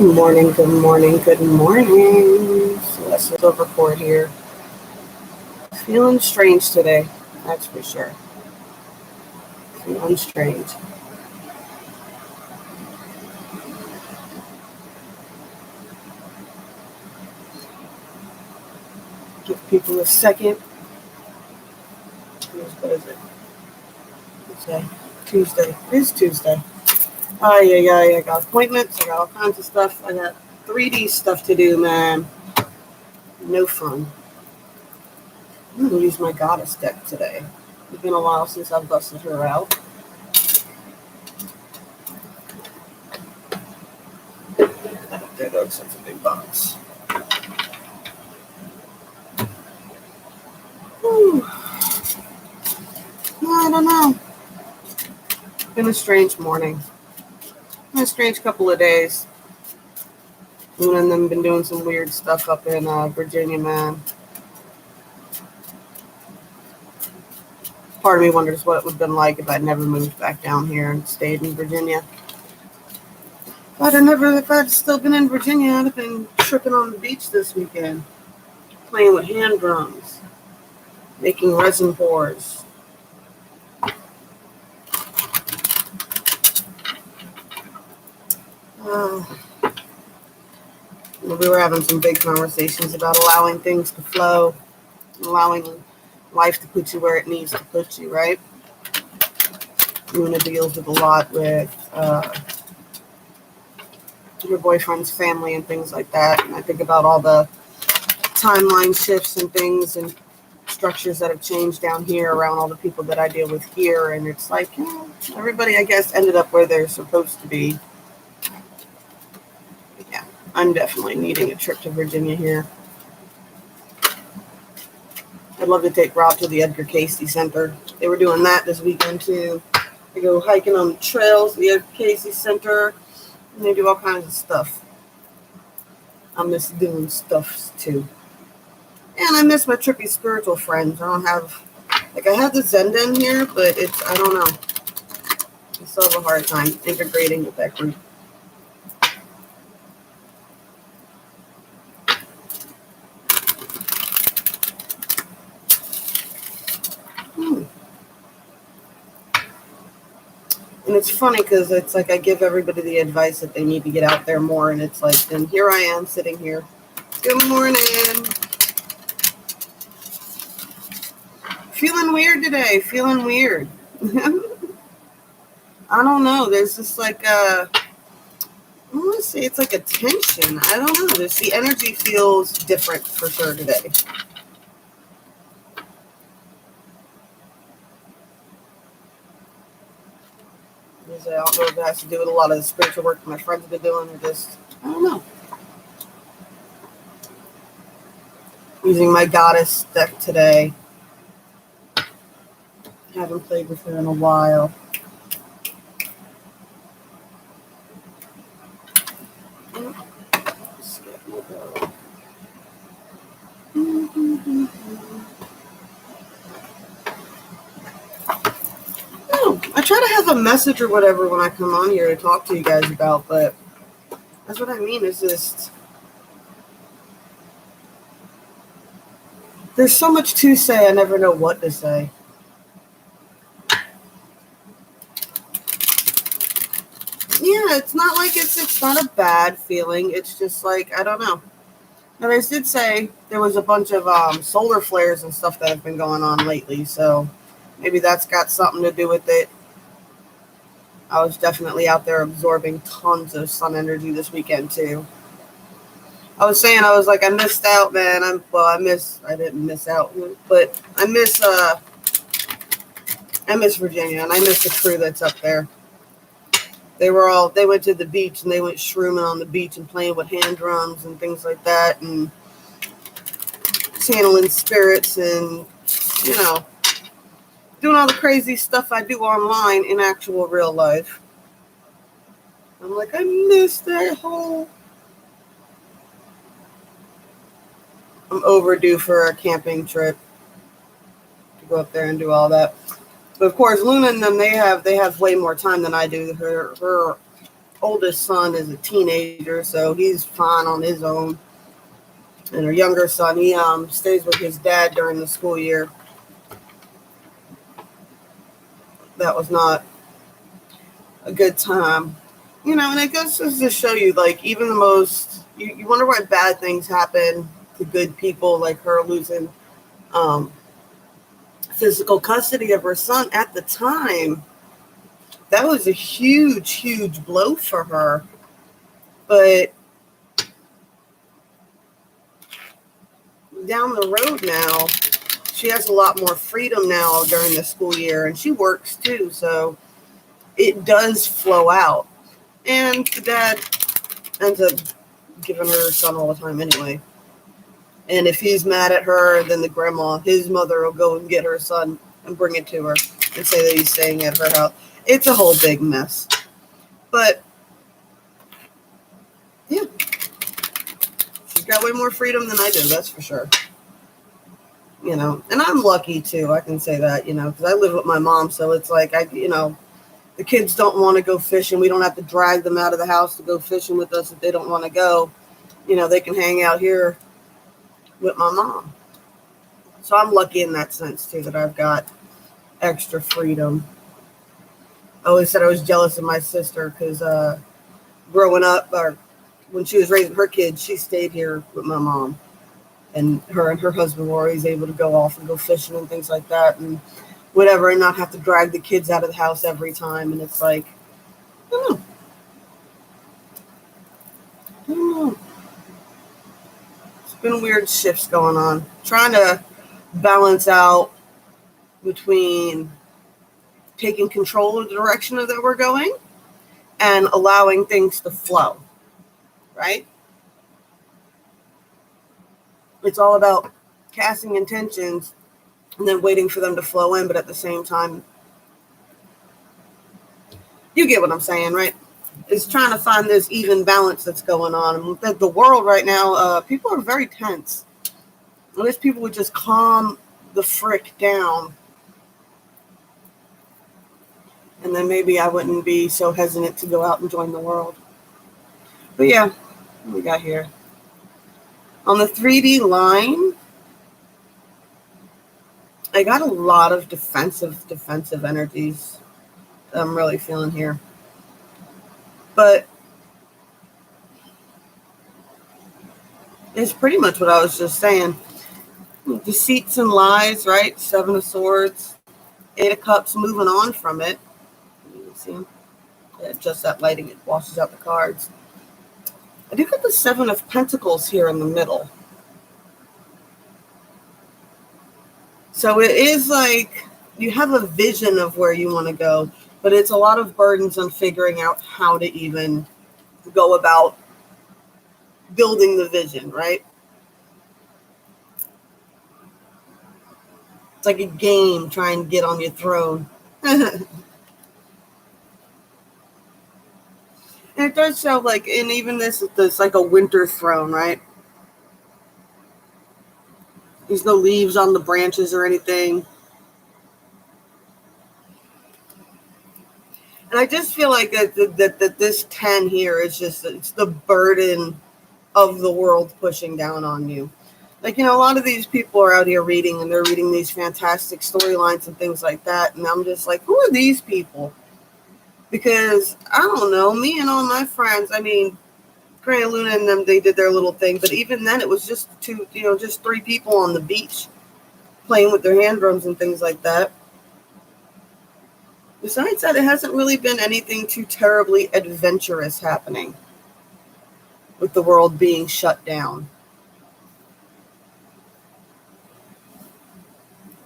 Good morning, good morning, good morning. Celeste Silverport here. Feeling strange today, that's for sure. Feeling strange. Give people a second. What is it? Tuesday. Tuesday. It is Tuesday. I got appointments. I got all kinds of stuff. I got 3D stuff to do, man. No fun. I'm going to use my goddess deck today. It's been a while since I've busted her out. There goes such a big box. Whew. I don't know. Been a strange morning. Been a strange couple of days. Luna and them been doing some weird stuff up in Virginia, man. Part of me wonders what it would have been like if I'd never moved back down here and stayed in Virginia. If I'd still been in Virginia, I'd have been tripping on the beach this weekend, playing with hand drums, making resin pours. We were having some big conversations about allowing things to flow, allowing life to put you where it needs to put you, right? Luna deals with a lot with your boyfriend's family and things like that. And I think about all the timeline shifts and things and structures that have changed down here around all the people that I deal with here. And it's like, everybody, I guess, ended up where they're supposed to be. But yeah, I'm definitely needing a trip to Virginia here. I'd love to take Rob to the Edgar Cayce Center. They were doing that this weekend too. They go hiking on the trails, the Edgar Cayce Center, and they do all kinds of stuff. I miss doing stuff too. And I miss my trippy spiritual friends. I don't have, I have the Zen Den here, but I don't know. I still have a hard time integrating with that group. And it's funny because it's like I give everybody the advice that they need to get out there more, and it's like, then here I am sitting here. Good morning. Feeling weird today. Feeling weird. I don't know. There's just like I want to say it's like a tension. I don't know. The energy feels different for sure today. I don't know if it has to do with a lot of the spiritual work my friends have been doing, or just, I don't know. Using my goddess deck today. Haven't played with her in a while. I try to have a message or whatever when I come on here to talk to you guys about, but that's what I mean. It's just there's so much to say, I never know what to say. Yeah, it's not like it's not a bad feeling. It's just like, I don't know. But I did say there was a bunch of solar flares and stuff that have been going on lately, so maybe that's got something to do with it. I was definitely out there absorbing tons of sun energy this weekend too. I was saying, I was like, I missed out, man. I didn't miss out, but I miss Virginia, and I miss the crew that's up there. They went to the beach and they went shrooming on the beach and playing with hand drums and things like that, and channeling spirits and, doing all the crazy stuff I do online in actual real life. I'm like, I miss that whole. I'm overdue for a camping trip to go up there and do all that. But of course, Luna and them, they have way more time than I do. Her oldest son is a teenager, so he's fine on his own. And her younger son, he stays with his dad during the school year. That was not a good time. And it goes to show you, like, even the most, you wonder why bad things happen to good people, like her losing physical custody of her son at the time. That was a huge, huge blow for her. But down the road now, she has a lot more freedom now during the school year, and she works too, so it does flow out. And the dad ends up giving her son all the time anyway. And if he's mad at her, then the grandma, his mother, will go and get her son and bring it to her and say that he's staying at her house. It's a whole big mess. But, yeah. She's got way more freedom than I do, that's for sure. And I'm lucky, too. I can say that, because I live with my mom, so it's like, the kids don't want to go fishing. We don't have to drag them out of the house to go fishing with us if they don't want to go. They can hang out here with my mom. So I'm lucky in that sense, too, that I've got extra freedom. I always said I was jealous of my sister because growing up, or when she was raising her kids, she stayed here with my mom. And her husband were always able to go off and go fishing and things like that and whatever, and not have to drag the kids out of the house every time. And it's like, I don't know. It's been weird shifts going on. Trying to balance out between taking control of the direction that we're going and allowing things to flow, right? It's all about casting intentions and then waiting for them to flow in, but at the same time, you get what I'm saying, right? It's trying to find this even balance that's going on. The world right now, people are very tense. I wish people would just calm the frick down. And then maybe I wouldn't be so hesitant to go out and join the world. But yeah, what we got here? On the 3D line, I got a lot of defensive energies that I'm really feeling here. But it's pretty much what I was just saying. Deceits and lies, right? 7 of Swords, 8 of Cups, moving on from it. You can see just that lighting, it washes out the cards. I do get the 7 of Pentacles here in the middle. So it is like you have a vision of where you want to go, but it's a lot of burdens on figuring out how to even go about building the vision, right? It's like a game trying to get on your throne. And it does show, like, and even this, it's like a winter throne, right? There's no leaves on the branches or anything. And I just feel like that this 10 here is just, it's the burden of the world pushing down on you. Like, a lot of these people are out here reading, and they're reading these fantastic storylines and things like that. And I'm just like, who are these people? Because, I don't know, me and all my friends, I mean, Granny Luna and them, they did their little thing. But even then, it was just just 3 people on the beach playing with their hand drums and things like that. Besides that, it hasn't really been anything too terribly adventurous happening with the world being shut down.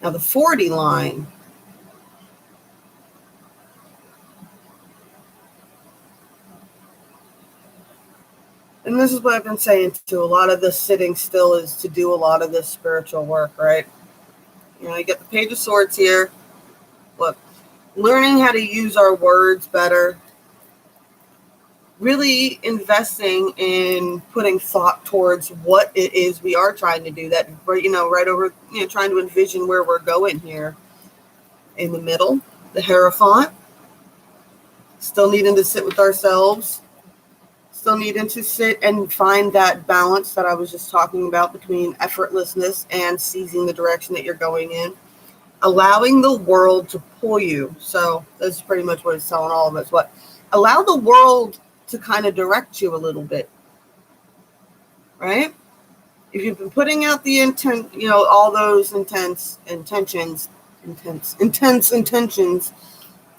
Now, the 40 line. And this is what I've been saying too. A lot of this sitting still is to do a lot of this spiritual work, right? You get the Page of Swords here. Look, learning how to use our words better. Really investing in putting thought towards what it is we are trying to do. That, right over, trying to envision where we're going here. In the middle, the Hierophant. Still needing to sit with ourselves. Still needing to sit and find that balance that I was just talking about between effortlessness and seizing the direction that you're going in. Allowing the world to pull you. So that's pretty much what it's telling all of us. What? Allow the world to kind of direct you a little bit. Right? If you've been putting out the intent, all those intense intentions,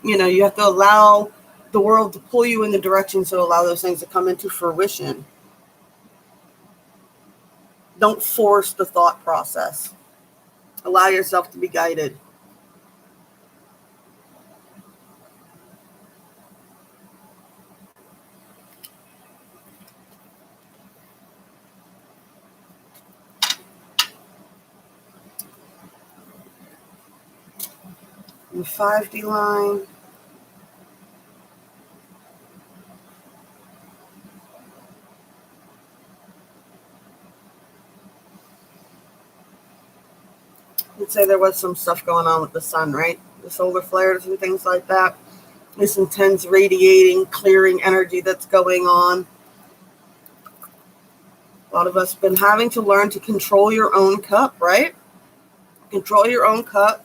you have to allow the world to pull you in the direction, so allow those things to come into fruition. Don't force the thought process. Allow yourself to be guided. The 5D line. Let's say there was some stuff going on with the sun, right? The solar flares and things like that. This intense radiating, clearing energy that's going on. A lot of us have been having to learn to control your own cup, right? Control your own cup.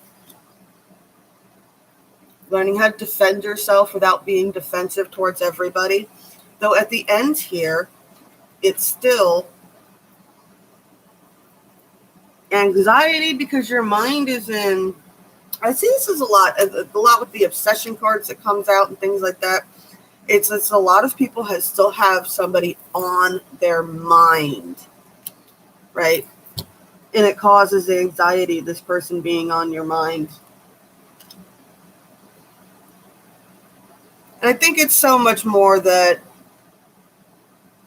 Learning how to defend yourself without being defensive towards everybody. Though at the end here, it's still anxiety because your mind is in. I see this is a lot with the obsession cards that comes out and things like that. It's a lot of people still have somebody on their mind, right? And it causes anxiety, this person being on your mind. And I think it's so much more that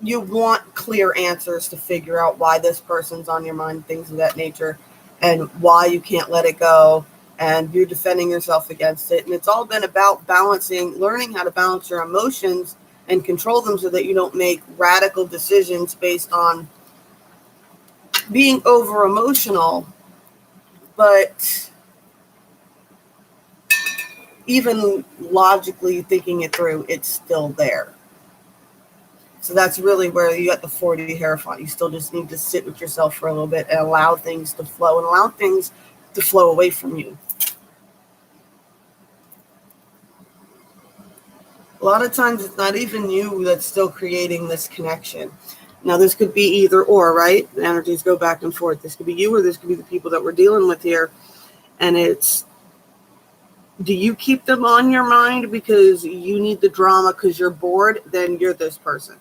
you want clear answers to figure out why this person's on your mind, things of that nature, and why you can't let it go, and you're defending yourself against it. And it's all been about learning how to balance your emotions and control them so that you don't make radical decisions based on being over emotional. But even logically thinking it through, it's still there. So that's really where you got the 40 Hierophant. You still just need to sit with yourself for a little bit and allow things to flow and allow things to flow away from you. A lot of times it's not even you that's still creating this connection. Now, this could be either or, right? The energies go back and forth. This could be you or this could be the people that we're dealing with here. And it's, do you keep them on your mind because you need the drama because you're bored? Then you're this person.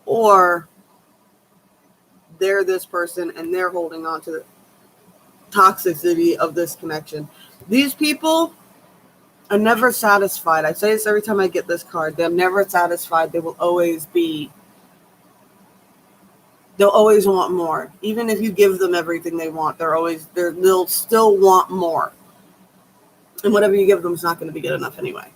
Or they're this person and they're holding on to the toxicity of this connection. These people are never satisfied. I say this every time I get this card. They're never satisfied. They will always be. They'll always want more. Even if you give them everything they want, they'll still want more. And whatever you give them is not going to be good enough anyway.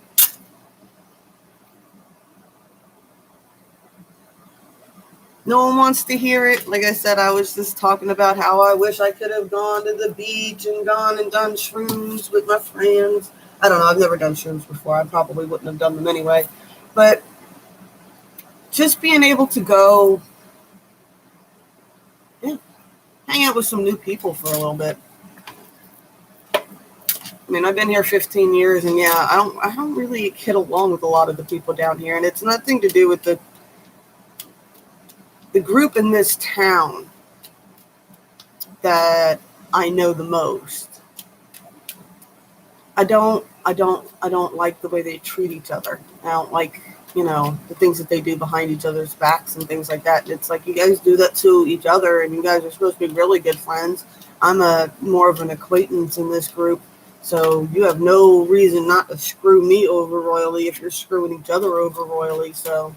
No one wants to hear it. Like I said, I was just talking about how I wish I could have gone to the beach and gone and done shrooms with my friends. I don't know. I've never done shrooms before. I probably wouldn't have done them anyway. But just being able to go hang out with some new people for a little bit. I mean, I've been here 15 years, and yeah, I don't really get along with a lot of the people down here, and it's nothing to do with the group in this town that I know the most. I don't like the way they treat each other. I don't like, the things that they do behind each other's backs and things like that. It's like, you guys do that to each other, and you guys are supposed to be really good friends. I'm more of an acquaintance in this group, so you have no reason not to screw me over royally if you're screwing each other over royally. So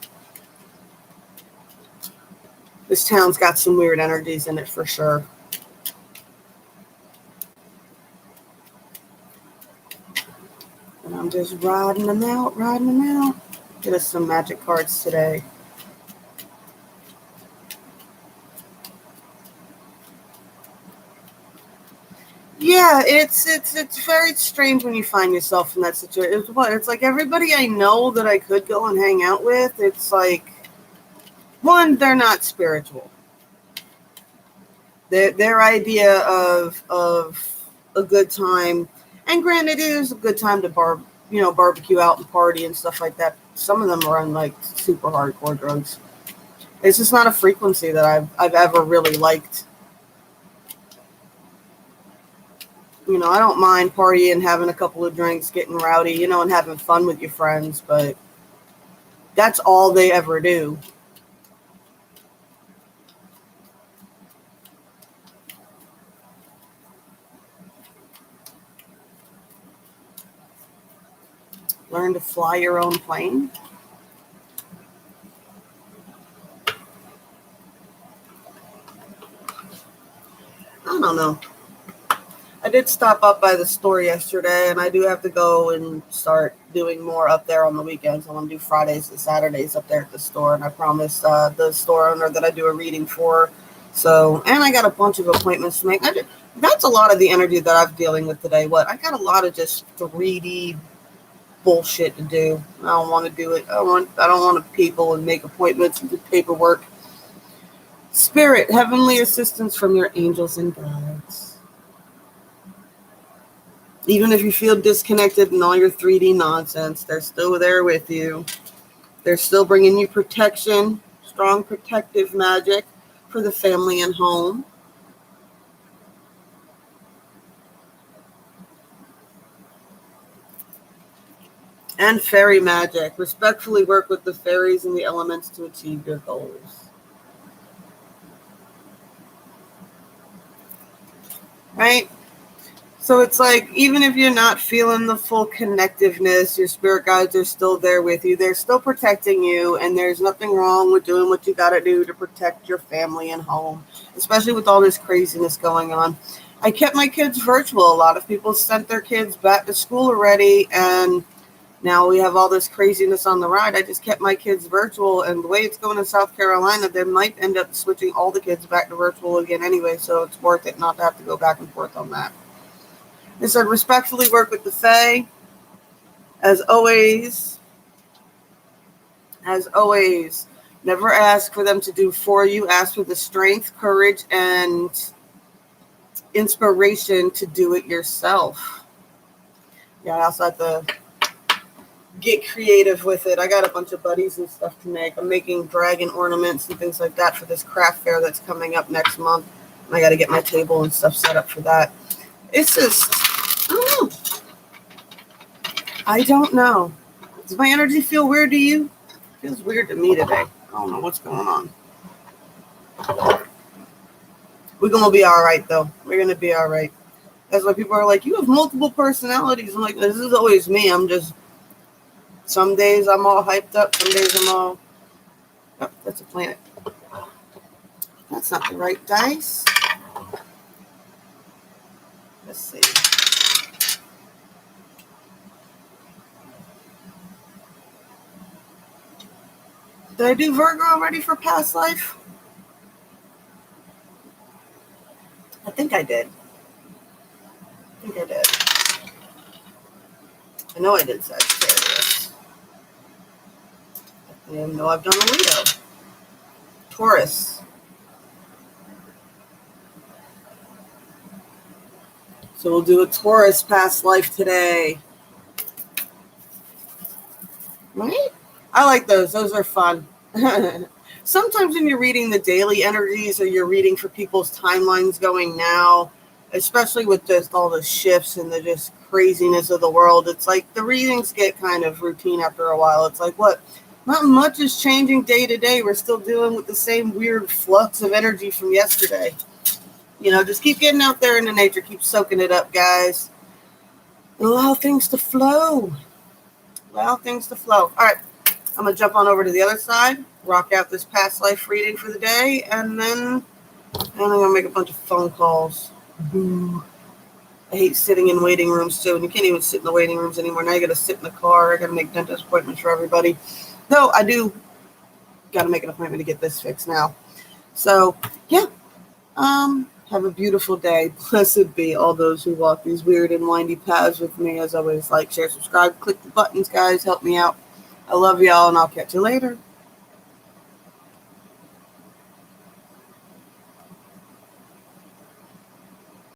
this town's got some weird energies in it for sure. And I'm just riding them out. Get us some magic cards today. Yeah, yeah, it's very strange when you find yourself in that situation. It's like everybody I know that I could go and hang out with. It's like, one, they're not spiritual. Their idea of a good time, and granted, it is a good time to barbecue out and party and stuff like that. Some of them are on like super hardcore drugs. It's just not a frequency that I've ever really liked. I don't mind partying, having a couple of drinks, getting rowdy, and having fun with your friends, but that's all they ever do. Learn to fly your own plane. I don't know. I did stop up by the store yesterday, and I do have to go and start doing more up there on the weekends. I want to do Fridays and Saturdays up there at the store, and I promised the store owner that I do a reading for. So, and I got a bunch of appointments to make. That's a lot of the energy that I'm dealing with today. I got a lot of just 3D bullshit to do. I don't want to do it. I don't want to people and make appointments and do paperwork. Spirit, heavenly assistance from your angels and guides. Even if you feel disconnected and all your 3D nonsense, they're still there with you. They're still bringing you protection, strong protective magic for the family and home. And fairy magic. Respectfully work with the fairies and the elements to achieve your goals. Right? So it's like, even if you're not feeling the full connectiveness, your spirit guides are still there with you. They're still protecting you, and there's nothing wrong with doing what you got to do to protect your family and home, especially with all this craziness going on. I kept my kids virtual. A lot of people sent their kids back to school already, and now we have all this craziness on the ride. I just kept my kids virtual, and the way it's going in South Carolina, they might end up switching all the kids back to virtual again anyway, so it's worth it not to have to go back and forth on that. They said, respectfully work with the Fae. As always, never ask for them to do for you. Ask for the strength, courage, and inspiration to do it yourself. Yeah, I also have to get creative with it. I got a bunch of buddies and stuff to make. I'm making dragon ornaments and things like that for this craft fair that's coming up next month. And I got to get my table and stuff set up for that. It's just, I don't know. Does my energy feel weird to you? It feels weird to me today. I don't know what's going on. We're going to be all right, though. We're going to be all right. That's why people are like, you have multiple personalities. I'm like, this is always me. I'm just, some days I'm all hyped up. Some days I'm all, oh, that's a planet. That's not the right dice. Let's see. Did I do Virgo already for past life? I think I did. I know I did Sagittarius. I know I've done a Leo. Taurus. So we'll do a Taurus past life today. Right? I like those. Those are fun. Sometimes when you're reading the daily energies or you're reading for people's timelines going now, especially with just all the shifts and the just craziness of the world, it's like the readings get kind of routine after a while. It's like, what? Not much is changing day to day. We're still dealing with the same weird flux of energy from yesterday. Just keep getting out there in the nature. Keep soaking it up, guys. Allow things to flow. All right. I'm going to jump on over to the other side, rock out this past life reading for the day, and then I'm going to make a bunch of phone calls. Boo. I hate sitting in waiting rooms, too, and you can't even sit in the waiting rooms anymore. Now you got to sit in the car. I got to make dentist appointments for everybody. Though I do got to make an appointment to get this fixed now. So, yeah. Have a beautiful day. Blessed be all those who walk these weird and windy paths with me. As always, like, share, subscribe, click the buttons, guys. Help me out. I love y'all, and I'll catch you later.